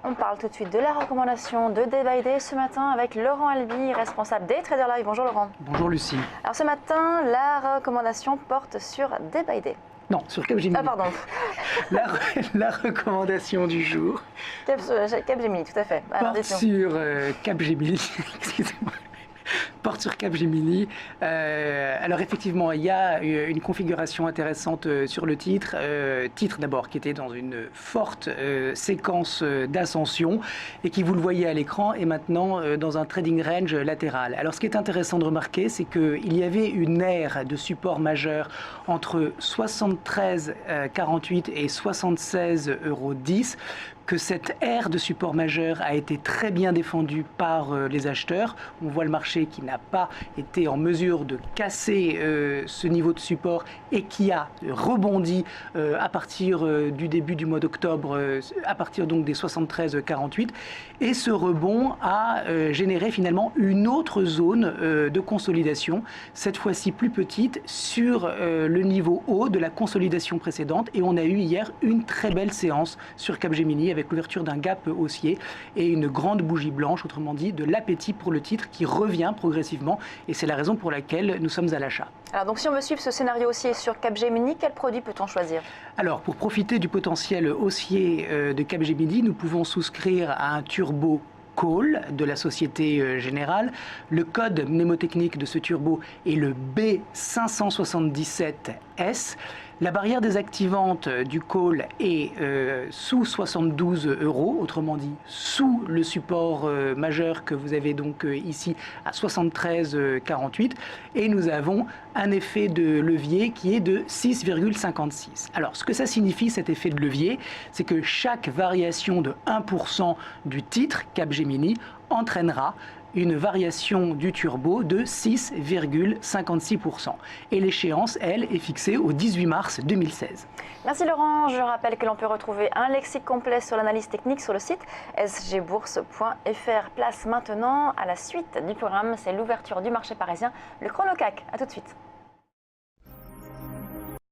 on parle tout de suite de la recommandation de Day by Day ce matin avec Laurent Albi, responsable des Trader Live. Bonjour Laurent. Bonjour Lucie. Alors ce matin, la recommandation porte sur Day by Day. Non, sur Capgemini. Ah pardon. La recommandation du jour Capgemini, tout à fait. Alors, porte sur Capgemini. Excusez-moi. Porte sur Capgemini. Alors effectivement, il y a une configuration intéressante sur le titre. Titre d'abord qui était dans une forte séquence d'ascension et qui, vous le voyez à l'écran, est maintenant dans un trading range latéral. Alors ce qui est intéressant de remarquer, c'est qu'il y avait une aire de support majeur entre 73,48 et 76,10 €, que cette aire de support majeur a été très bien défendue par les acheteurs. On voit le marché qui n'a pas été en mesure de casser ce niveau de support et qui a rebondi à partir du début du mois d'octobre, à partir donc des 73,48. Et ce rebond a généré finalement une autre zone de consolidation, cette fois-ci plus petite, sur le niveau haut de la consolidation précédente. Et on a eu hier une très belle séance sur Capgemini avec l'ouverture d'un gap haussier et une grande bougie blanche, autrement dit de l'appétit pour le titre qui revient progressivement, et c'est la raison pour laquelle nous sommes à l'achat. Alors donc si on veut suivre ce scénario haussier sur Capgemini, quel produit peut-on choisir? Alors pour profiter du potentiel haussier de Capgemini, nous pouvons souscrire à un turbo call de la Société Générale. Le code mnémotechnique de ce turbo est le B577S. La barrière désactivante du call est sous 72 €, autrement dit sous le support majeur que vous avez donc ici à 73,48, et nous avons un effet de levier qui est de 6,56. Alors ce que ça signifie, cet effet de levier, c'est que chaque variation de 1% du titre Capgemini entraînera une variation du turbo de 6,56%. Et l'échéance, elle, est fixée au 18 mars 2016. Merci Laurent. Je rappelle que l'on peut retrouver un lexique complet sur l'analyse technique sur le site sgbourse.fr. Place maintenant à la suite du programme, c'est l'ouverture du marché parisien, le ChronoCAC. A tout de suite.